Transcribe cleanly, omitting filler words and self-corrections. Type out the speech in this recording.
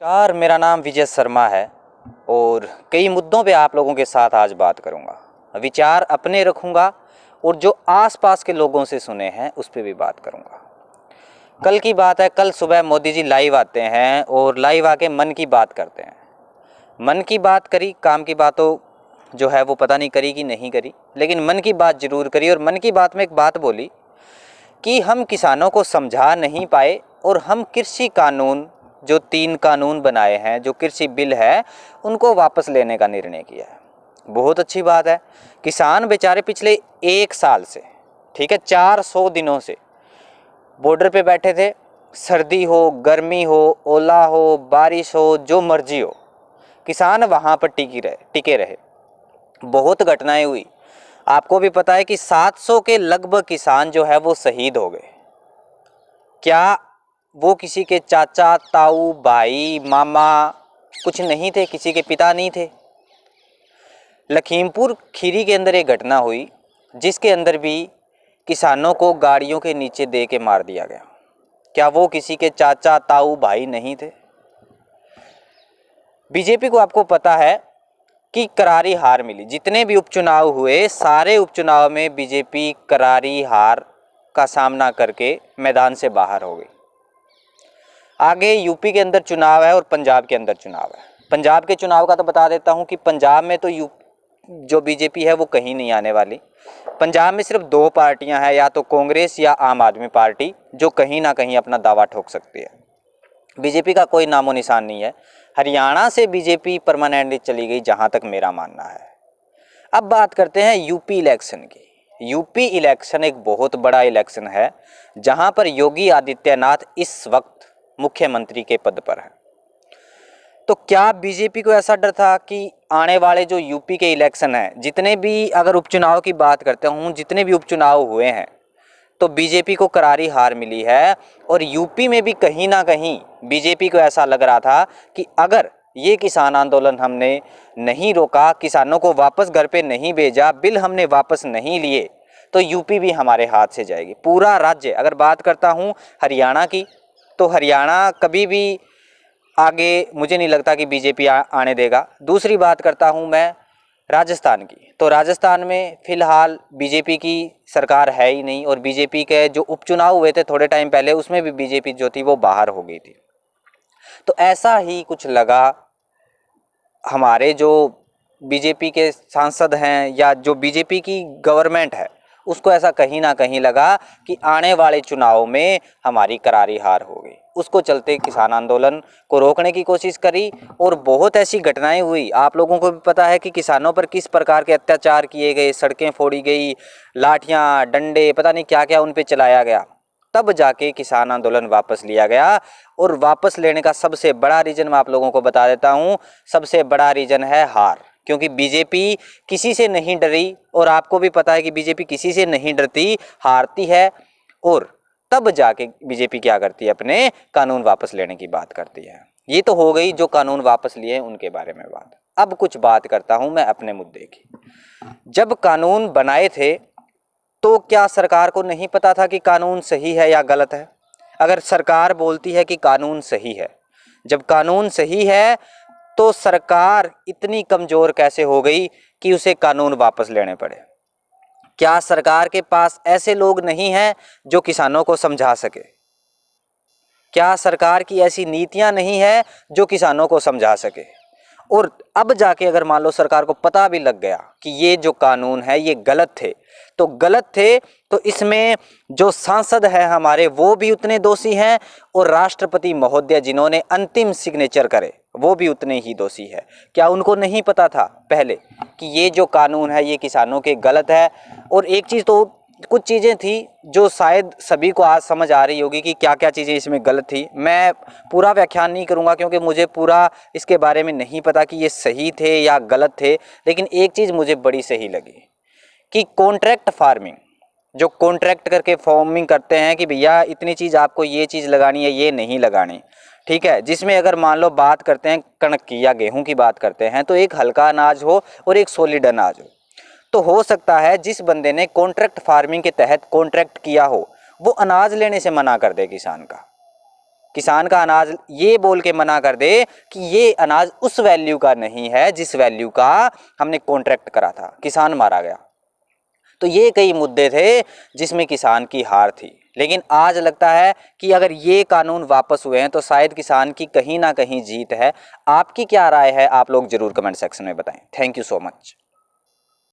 नमस्कार, मेरा नाम विजय शर्मा है और कई मुद्दों पे आप लोगों के साथ आज बात करूंगा। विचार अपने रखूंगा और जो आसपास के लोगों से सुने हैं उस पे भी बात करूंगा। कल की बात है, कल सुबह मोदी जी लाइव आते हैं और लाइव आके मन की बात करते हैं। मन की बात करी, काम की बातों जो है वो पता नहीं करी कि नहीं करी, लेकिन मन की बात जरूर करी। और मन की बात में एक बात बोली कि हम किसानों को समझा नहीं पाए और हम कृषि कानून जो 3 कानून बनाए हैं, जो कृषि बिल है, उनको वापस लेने का निर्णय किया है। बहुत अच्छी बात है। किसान बेचारे पिछले 1 साल से, ठीक है, 400 दिनों से बॉर्डर पे बैठे थे। सर्दी हो, गर्मी हो, ओला हो, बारिश हो, जो मर्जी हो, किसान वहाँ पर टिके रहे। बहुत घटनाएं हुई। आपको भी पता है कि 700 के लगभग किसान जो है वो शहीद हो गए। क्या वो किसी के चाचा, ताऊ, भाई, मामा कुछ नहीं थे? किसी के पिता नहीं थे? लखीमपुर खीरी के अंदर एक घटना हुई जिसके अंदर भी किसानों को गाड़ियों के नीचे दे के मार दिया गया। क्या वो किसी के चाचा, ताऊ, भाई नहीं थे? बीजेपी को आपको पता है कि करारी हार मिली। जितने भी उपचुनाव हुए, सारे उपचुनाव में बीजेपी करारी हार का सामना करके मैदान से बाहर हो गई। आगे यूपी के अंदर चुनाव है और पंजाब के अंदर चुनाव है। पंजाब के चुनाव का तो बता देता हूं कि पंजाब में तो जो बीजेपी है वो कहीं नहीं आने वाली। पंजाब में सिर्फ 2 पार्टियां हैं, या तो कांग्रेस या आम आदमी पार्टी, जो कहीं ना कहीं अपना दावा ठोक सकती है। बीजेपी का कोई नामो निशान नहीं है। हरियाणा से बीजेपी परमानेंटली चली गई, जहां तक मेरा मानना है। अब बात करते हैं यूपी इलेक्शन की। यूपी इलेक्शन एक बहुत बड़ा इलेक्शन है, जहां पर योगी आदित्यनाथ इस वक्त मुख्यमंत्री के पद पर है। तो क्या बीजेपी को ऐसा डर था कि आने वाले जो यूपी के इलेक्शन हैं, जितने भी, अगर उपचुनाव की बात करते हूँ, जितने भी उपचुनाव हुए हैं, तो बीजेपी को करारी हार मिली है। और यूपी में भी कहीं ना कहीं बीजेपी को ऐसा लग रहा था कि अगर ये किसान आंदोलन हमने नहीं रोका, किसानों को वापस घर पे नहीं भेजा, बिल हमने वापस नहीं लिए, तो यूपी भी हमारे हाथ से जाएगी। पूरा राज्य, अगर बात करता हूँ हरियाणा की, तो हरियाणा कभी भी आगे मुझे नहीं लगता कि बीजेपी आने देगा। दूसरी बात करता हूँ मैं राजस्थान की, तो राजस्थान में फ़िलहाल बीजेपी की सरकार है ही नहीं। और बीजेपी के जो उपचुनाव हुए थे थोड़े टाइम पहले, उसमें भी बीजेपी जो थी वो बाहर हो गई थी। तो ऐसा ही कुछ लगा हमारे जो बीजेपी के सांसद हैं या जो बीजेपी की गवर्नमेंट है, उसको ऐसा कहीं ना कहीं लगा कि आने वाले चुनाव में हमारी करारी हार हो गई। उसको चलते किसान आंदोलन को रोकने की कोशिश करी और बहुत ऐसी घटनाएं हुई। आप लोगों को भी पता है कि किसानों पर किस प्रकार के अत्याचार किए गए, सड़कें फोड़ी गई, लाठियां, डंडे, पता नहीं क्या क्या उन पे चलाया गया। तब जाके किसान आंदोलन वापस लिया गया। और वापस लेने का सबसे बड़ा रीज़न मैं आप लोगों को बता देता हूँ। सबसे बड़ा रीज़न है हार, क्योंकि बीजेपी किसी से नहीं डरी। और आपको भी पता है कि बीजेपी किसी से नहीं डरती, हारती है। और तब जाके बीजेपी क्या करती है, अपने कानून वापस लेने की बात करती है। ये तो हो गई जो कानून वापस लिए हैं उनके बारे में बात। अब कुछ बात करता हूँ मैं अपने मुद्दे की। जब कानून बनाए थे तो क्या सरकार को नहीं पता था कि कानून सही है या गलत है? अगर सरकार बोलती है कि कानून सही है, जब कानून सही है तो सरकार इतनी कमज़ोर कैसे हो गई कि उसे कानून वापस लेने पड़े? क्या सरकार के पास ऐसे लोग नहीं हैं जो किसानों को समझा सके? क्या सरकार की ऐसी नीतियां नहीं है जो किसानों को समझा सके? और अब जाके अगर मान लो सरकार को पता भी लग गया कि ये जो कानून है ये गलत थे, तो गलत थे, तो इसमें जो सांसद हैं हमारे वो भी उतने दोषी हैं और राष्ट्रपति महोदय जिन्होंने अंतिम सिग्नेचर करे वो भी उतने ही दोषी है। क्या उनको नहीं पता था पहले कि ये जो कानून है ये किसानों के गलत है? और एक चीज़ तो, कुछ चीज़ें थी जो शायद सभी को आज समझ आ रही होगी कि क्या क्या चीज़ें इसमें गलत थी। मैं पूरा व्याख्यान नहीं करूँगा क्योंकि मुझे पूरा इसके बारे में नहीं पता कि ये सही थे या गलत थे, लेकिन एक चीज़ मुझे बड़ी सही लगी कि कॉन्ट्रैक्ट फार्मिंग, जो कॉन्ट्रैक्ट करके फार्मिंग करते हैं कि भैया इतनी चीज़ आपको ये चीज़ लगानी है, ये नहीं लगानी, ठीक है, जिसमें अगर मान लो बात करते हैं कणक की या गेहूं की बात करते हैं, तो एक हल्का अनाज हो और एक सॉलिड अनाज हो। तो हो सकता है जिस बंदे ने कॉन्ट्रैक्ट फार्मिंग के तहत कॉन्ट्रैक्ट किया हो वो अनाज लेने से मना कर दे किसान का, किसान का अनाज ये बोल के मना कर दे कि ये अनाज उस वैल्यू का नहीं है जिस वैल्यू का हमने कॉन्ट्रैक्ट करा था, किसान मारा गया। तो ये कई मुद्दे थे जिसमें किसान की हार थी। लेकिन आज लगता है कि अगर ये कानून वापस हुए हैं तो शायद किसान की कहीं ना कहीं जीत है। आपकी क्या राय है, आप लोग जरूर कमेंट सेक्शन में बताएं। Thank you so much.